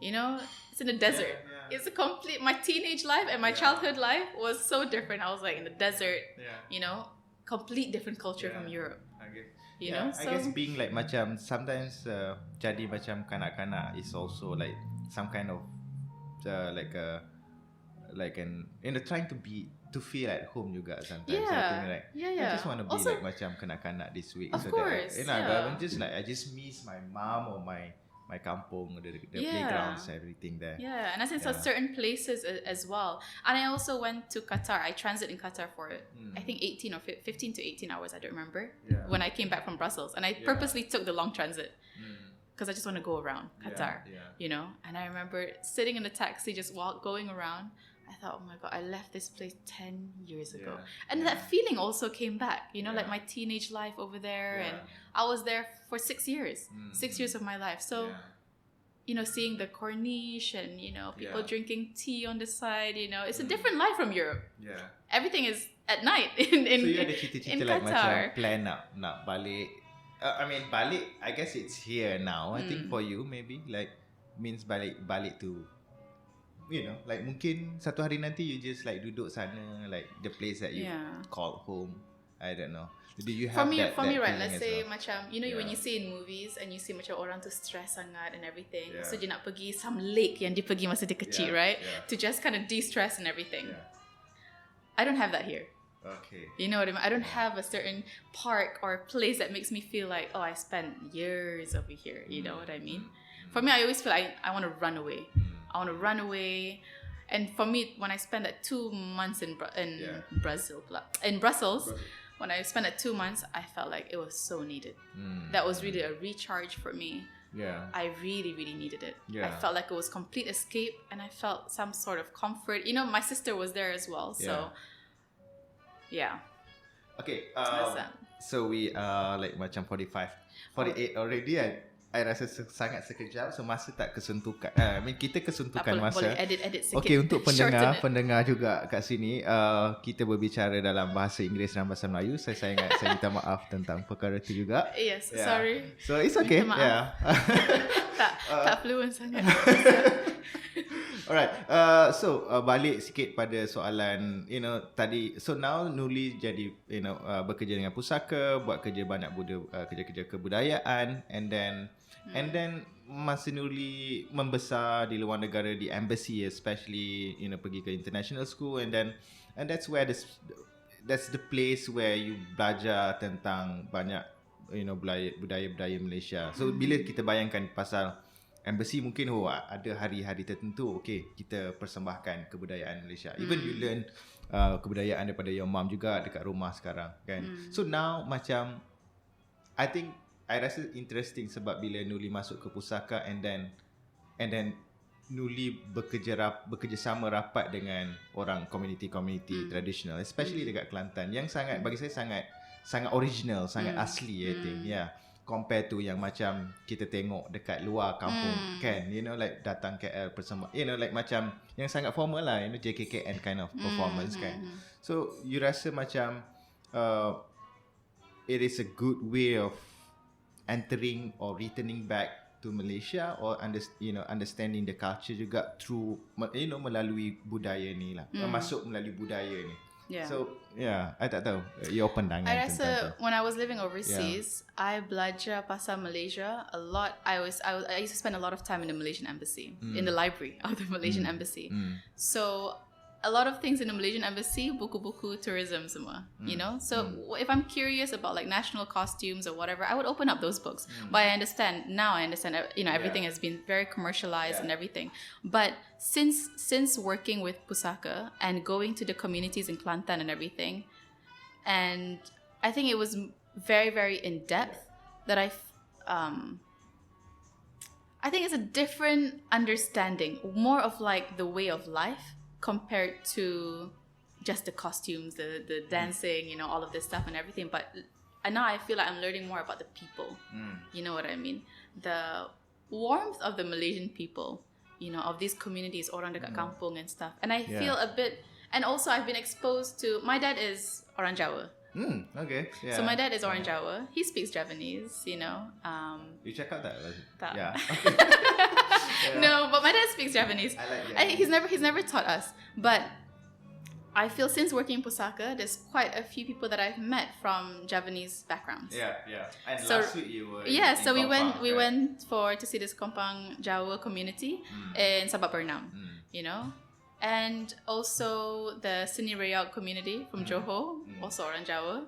it's in the desert. It's a complete, my teenage life and my childhood life was so different. I was like in the desert, complete different culture from Europe. I guess being like macam sometimes jadi macam kanak-kanak is also like some kind of trying to feel at home juga sometimes. I think I just want to be also, like macam kanak-kanak this week. Of course, I'm just like I just miss my mom or my kampung, the playgrounds, everything there. And I think so certain places as well. And I also went to Qatar. I transited in Qatar for I think 18 or 15 to 18 hours. I don't remember when I came back from Brussels. And I purposely took the long transit because I just want to go around Qatar, And I remember sitting in the taxi, just going around. I thought, oh my god, I left this place 10 years ago. And that feeling also came back, like my teenage life over there. And I was there for 6 years, 6 years of my life. So, seeing the corniche and, people drinking tea on the side, it's a different life from Europe. Everything is at night in so you ada cita-cita like Qatar. Macam plan nak balik. Balik, I guess it's here now. I think for you, maybe, like, means balik to... like mungkin satu hari nanti you just like duduk sana, like the place that you call home. I don't know. Do you have for me, right? Let's say macam when you see in movies and you see macam orang tu stress sangat and everything, so dia nak pergi some lake yang dia pergi masa dia kecil, right? To just kind of de-stress and everything. I don't have that here. Okay. You know what I mean? I don't have a certain park or place that makes me feel like, oh, I spent years over here. You know what I mean? For me, I always feel like I want to run away. I want to run away. And for me, when I spent that 2 months in Brussels, when I spent that 2 months, I felt like it was so needed. That was really a recharge for me. Yeah. I really, really needed it. Yeah. I felt like it was complete escape, and I felt some sort of comfort. You know, my sister was there as well. So, yeah. Okay. That's that. So we are like macam 48 already. I rasa sangat sekejap. So masa tak kesuntukan. I mean kita kesuntukan masa. Boleh edit sikit. Okay, untuk pendengar juga kat sini, kita berbicara dalam bahasa Inggeris dan bahasa Melayu. Saya minta maaf tentang perkara itu juga. Yes, sorry. So it's okay. Yeah. tak fluent sangat. Alright. So balik sikit pada soalan, tadi. So now Nurly jadi, bekerja dengan pusaka, buat kerja banyak kerja-kerja kebudayaan, and then masa Nurly membesar di luar negara, di embassy especially, pergi ke international school, and that's where that's the place where you belajar tentang banyak budaya Malaysia. So bila kita bayangkan pasal embassy, mungkin ada hari-hari tertentu, okay, kita persembahkan kebudayaan Malaysia. Even you learn kebudayaan daripada your mom juga dekat rumah sekarang, kan. So now macam I rasa interesting sebab bila Nurly masuk ke pusaka, and then Nurly bekerjasama rapat dengan orang community tradisional, especially dekat Kelantan, yang bagi saya sangat original, sangat asli, I think. Yeah. Compare to yang macam kita tengok dekat luar kampung, kan, like datang KL bersama, like macam yang sangat formal lah, JKKN kind of performance, kan. So you rasa macam it is a good way of entering or returning back to Malaysia, or understanding the culture juga through melalui budaya ni lah, masuk melalui budaya ni. Yeah. So I tak tahu your pandangan I rasa tentang tu. when I was living overseas, I belajar pasal Malaysia a lot. I used to spend a lot of time in the Malaysian embassy, in the library of the Malaysian embassy. So a lot of things in the Malaysian embassy, buku-buku tourism semua, So if I'm curious about like national costumes or whatever, I would open up those books. But I understand, everything has been very commercialized and everything. But since working with pusaka and going to the communities in Kelantan and everything, and I think it was very, very in depth that I think it's a different understanding, more of like the way of life, compared to just the costumes, the dancing, all of this stuff and everything. But now I feel like I'm learning more about the people. You know what I mean? The warmth of the Malaysian people, of these communities, orang dekat kampung and stuff. And I feel a bit, and also I've been exposed to, my dad is orang Jawa. Okay. Yeah. So my dad is orang Jawa. He speaks Javanese, You check out that? Tak. Yeah. No, but my dad speaks Javanese. I like Javanese. He's never taught us, but I feel since working in pusaka, there's quite a few people that I've met from Javanese backgrounds. Yeah. And So- last week you were So we Kompang, went right? to see this Kompang Jawa community in Sabak Bernam, and also the Seni Reog community from Johor, also orang Jawa.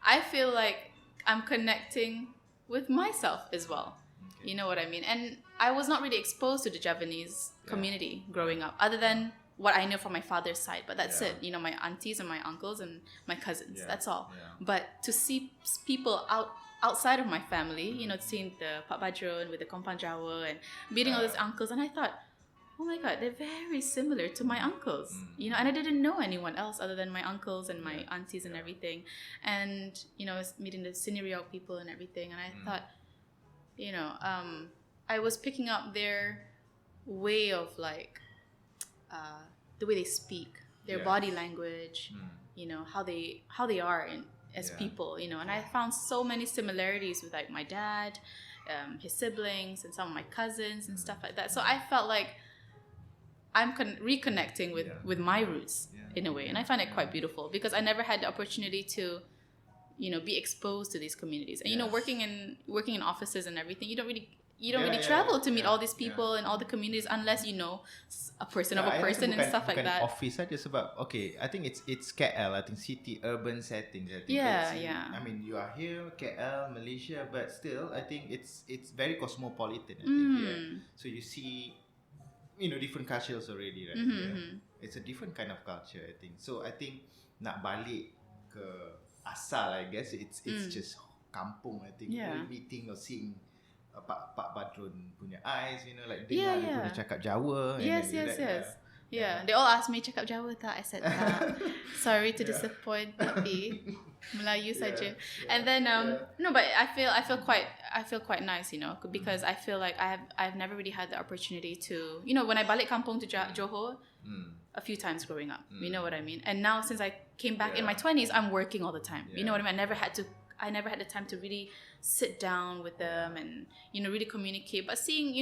I feel like I'm connecting with myself as well. Okay. You know what I mean? And I was not really exposed to the Javanese community growing up, other than what I know from my father's side. But that's it. My aunties and my uncles and my cousins. Yeah. That's all. Yeah. But to see people outside of my family, seeing the Pak Badrun with the Kompang Jawa and meeting all these uncles, and I thought, oh my God, they're very similar to my uncles, and I didn't know anyone else other than my uncles and my aunties and everything. And, meeting the Seni Reog people and everything. And I thought, I was picking up their way of like, the way they speak, their body language, how they are as people, and I found so many similarities with like my dad, his siblings, and some of my cousins and stuff like that. So I felt like I'm reconnecting with my roots in a way, and I find it quite beautiful because I never had the opportunity to, be exposed to these communities. And working in offices and everything, you don't really you don't really travel to meet all these people and all the communities unless you know a person of a person and stuff like that. Office saja sebab I think it's KL, I think city urban settings. I think I mean you are here KL Malaysia, but still I think it's very cosmopolitan. I think so you see different cultures already, right? It's a different kind of culture, I think. So I think nak balik ke asal, I guess it's just kampung. I think meeting or seeing Pak Badrun punya eyes, like dia boleh cakap Jawa. Yes. They all ask me cakap Jawa tak? I said tak. Sorry to disappoint, tapi Melayu saja. And then no, but I feel quite nice, because I feel like I've never really had the opportunity to, when I balik kampung to Johor a few times growing up, you know what I mean? And now since I came back in my 20s, I'm working all the time. You know what I mean? I never had the time to really sit down with them and really communicate. But seeing,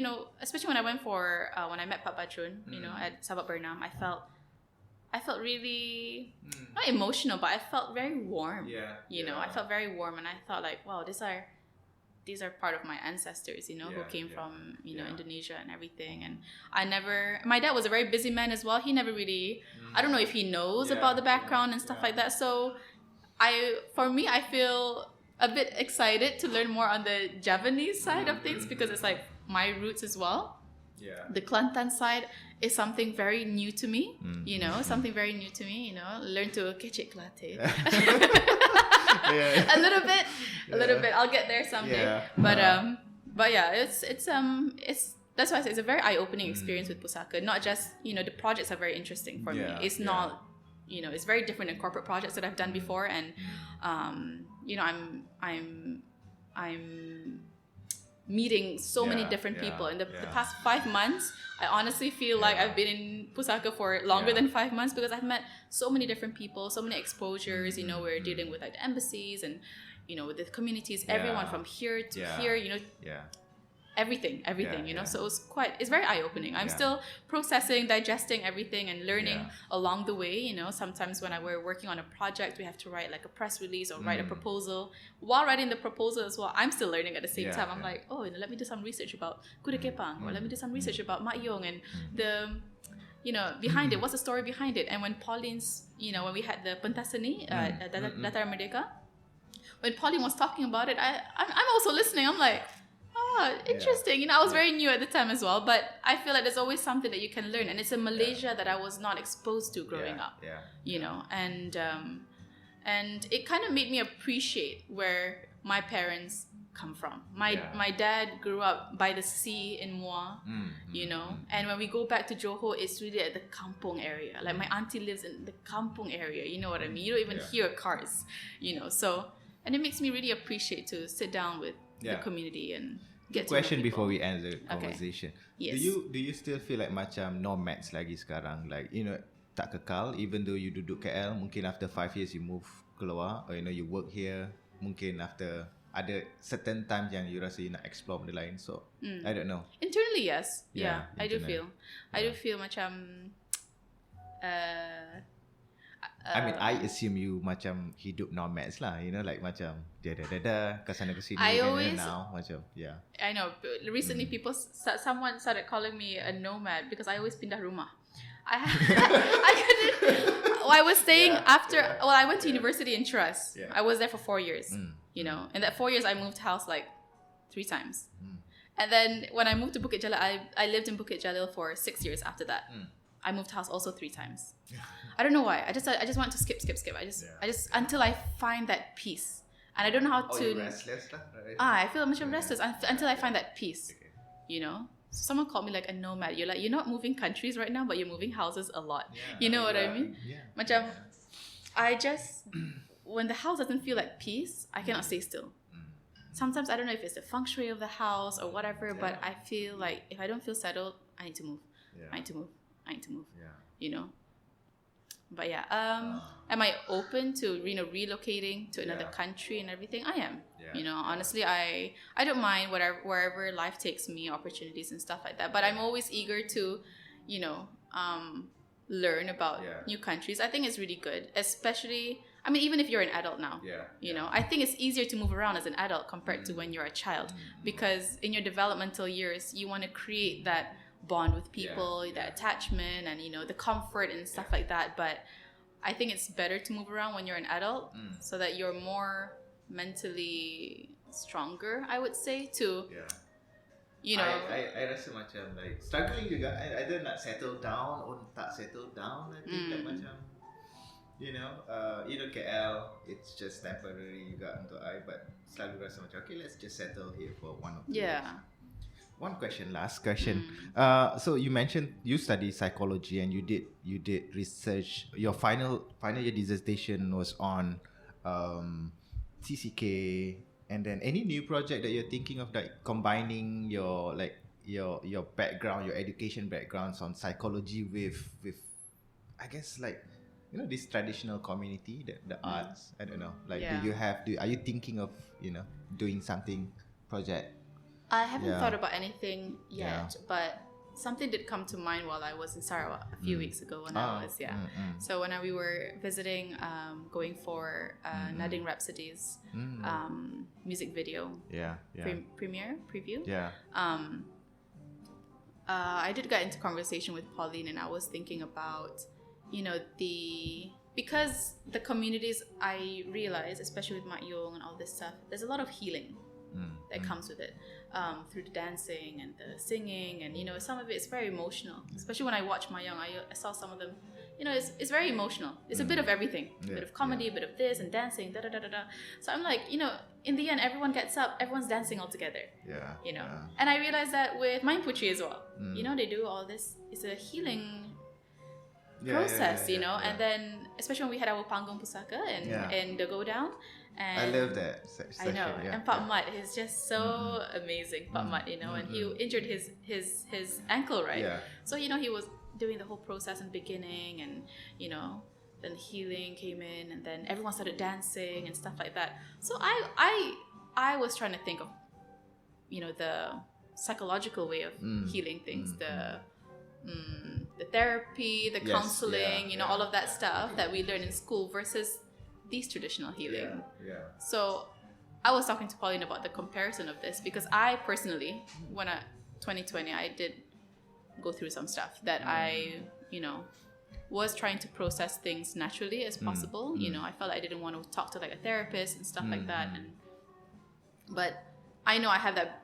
especially when I went when I met Pak Badrun, at Sabak Bernam, I felt really not emotional, but I felt very warm. I felt very warm, and I thought like, wow, these are part of my ancestors, who came from Indonesia and everything. And my dad was a very busy man as well. He never really, I don't know if he knows about the background and stuff like that. So for me, I feel a bit excited to learn more on the Javanese side of things, because it's like my roots as well. The Kelantan side is something very new to me, something very new to me, learn to kecik Kelate. A little bit. I'll get there someday. But yeah, it's that's why I say it's a very eye-opening experience with Pusaka. Not just, the projects are very interesting for me. It's not, it's very different than corporate projects that I've done before, and I'm meeting so many different people in the past 5 months. I honestly feel like I've been in Pusaka for longer than 5 months, because I've met so many different people, so many exposures. We're dealing with like the embassies and with the communities, everyone from here to here, everything, so it's very eye-opening. I'm still processing, digesting everything and learning along the way. Sometimes when we're working on a project, we have to write like a press release or write a proposal. While writing the proposal as well, I'm still learning at the same time. I'm like, let me do some research about Kuda Kepang, or let me do some research about Mak Yong and the behind it, what's the story behind it. And when Pauline's, when we had the Pentasani Dataran Merdeka, when Pauline was talking about it, I'm also listening. I'm like, interesting. I was very new at the time as well, but I feel like there's always something that you can learn, and it's a Malaysia that I was not exposed to growing up. And it kind of made me appreciate where my parents come from. My dad grew up by the sea in Muar, and when we go back to Johor, it's really at the kampung area. Like my auntie lives in the kampung area, you know what I mean? You don't even hear cars, so, and it makes me really appreciate to sit down with the community and get question before we end the conversation. Yes. Do you still feel like macam nomads lagi sekarang, like tak kekal, even though you duduk KL, mungkin after 5 years you move keluar, or you work here, mungkin after ada certain times yang you rasa you nak explore benda lain, so I don't know. Internally, yes. I do feel macam I mean, I assume you macam hidup nomads lah, like macam kesana kesini. Now macam I know. Recently, someone started calling me a nomad because I always pindah rumah. I couldn't. I was staying I went to university in Trust. I was there for 4 years. In that 4 years, I moved house like 3 times. And then when I moved to Bukit Jalil, I lived in Bukit Jalil for 6 years after that. I moved house also 3 times. I don't know why. I just want to skip. I just until I find that peace, and I don't know how to. You're restless, right? I feel much restless until I find that peace. So someone called me like a nomad. You're not moving countries right now, but you're moving houses a lot. You know what I mean? Macam, I just when the house doesn't feel like peace, I cannot stay still. Sometimes I don't know if it's the feng shui of the house or whatever, but I feel like if I don't feel settled, I need to move. I need to move. But am I open to relocating to another country and everything? I am. Honestly, I don't mind wherever life takes me, opportunities and stuff like that. But I'm always eager to, learn about new countries. I think it's really good, especially I mean, even if you're an adult now, Yeah. I think it's easier to move around as an adult compared to when you're a child, because in your developmental years, you want to create that bond with people, that attachment, and the comfort and stuff like that. But I think it's better to move around when you're an adult, so that you're more mentally stronger, I would say, to I rasa macam like struggling juga. Either nak settle down or tak settle down. I think like macam KL, it's just temporary juga untuk I, but selalu rasa macam okay, let's just settle here for 1 or 2 years. One question, last question. So you mentioned you study psychology and you did research. Your final year dissertation was on TCK, and then any new project that you're thinking of, like combining your background, your education backgrounds on psychology with I guess like this traditional community, the arts. I don't know. Like, are you thinking of doing something project? I haven't thought about anything yet, but something did come to mind while I was in Sarawak a few weeks ago when I was So when we were visiting, going for Nadine Rhapsody's music video preview. I did get into conversation with Pauline, and I was thinking about because the communities, I realize, especially with Mak Yong and all this stuff, there's a lot of healing that comes with it, through the dancing and the singing, and some of it is very emotional. Especially when I watch Mak Yong, I saw some of them. It's very emotional. It's a bit of everything, a bit of comedy, a bit of this and dancing, da da da da da. So I'm like, in the end, everyone gets up, everyone's dancing all together. And I realized that with Main Putri as well. They do all this. It's a healing process, and then especially when we had our Panggung Pusaka and the go down. And I love that session. I know, and Pak Mat is just so amazing. Pak Mat, and he injured his ankle, right? So he was doing the whole process in the beginning, and then healing came in, and then everyone started dancing and stuff like that. So I was trying to think of the psychological way of healing things, the therapy, the counseling, all of that stuff that we learn in school versus these traditional healing. So I was talking to Pauline about the comparison of this, because I personally, when 2020, I did go through some stuff that I, was trying to process things naturally as possible. I felt I didn't want to talk to like a therapist and stuff like that. But I know I have that,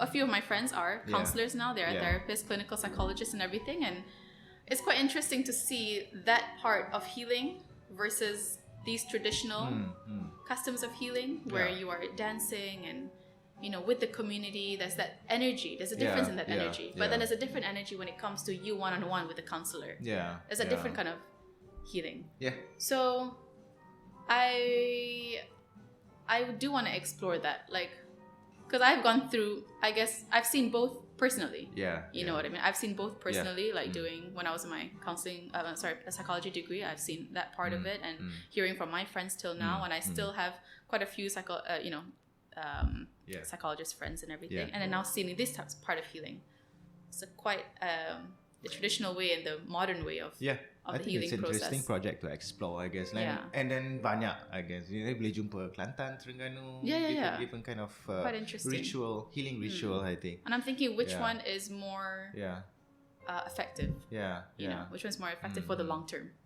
a few of my friends are counselors now. They're therapists, clinical psychologists and everything. And it's quite interesting to see that part of healing versus these traditional customs of healing, where you are dancing and with the community. There's that energy, there's a difference in that energy, but then there's a different energy when it comes to you one-on-one with the counselor. There's a different kind of healing. So I do want to explore that, like, because I've gone through, I guess I've seen both personally. You know what I mean? I've seen both personally, like doing, when I was in my counseling, a psychology degree, I've seen that part of it, and hearing from my friends till now, and I still have quite a few psychologist friends and everything, and then now seeing this part of healing. It's quite the traditional way and the modern way of I the think healing it's an process. interesting project to explore, I guess. And then banyak, I guess. Boleh jumpa Kelantan, Terengganu, different kind of quite interesting ritual, healing ritual, I think. And I'm thinking which one is more effective. Which one's more effective for the long term,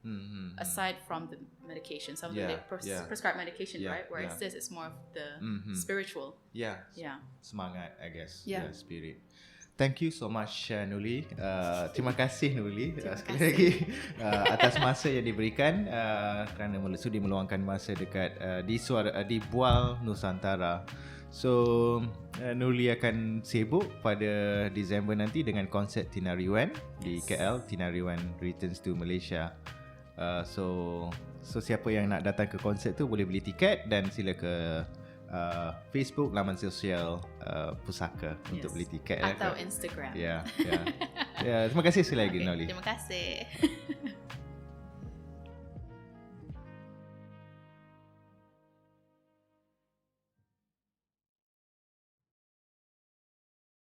aside from the medication. Some of the prescribed medication, right? Whereas this is more of the spiritual. Semangat, I guess. Spirit. Thank you so much, Nurly. Terima kasih, Nurly, sekali lagi atas masa yang diberikan, kerana sudi meluangkan masa dekat di Bual Nusantara. So Nurly akan sibuk pada Disember nanti dengan konsert Tinariwen di KL. Tinariwen returns to Malaysia. So siapa yang nak datang ke konsert tu boleh beli tiket, dan sila ke Facebook, laman sosial Pusaka untuk beli tiket atau Instagram. Terima kasih sekali lagi, Nurly. Terima kasih.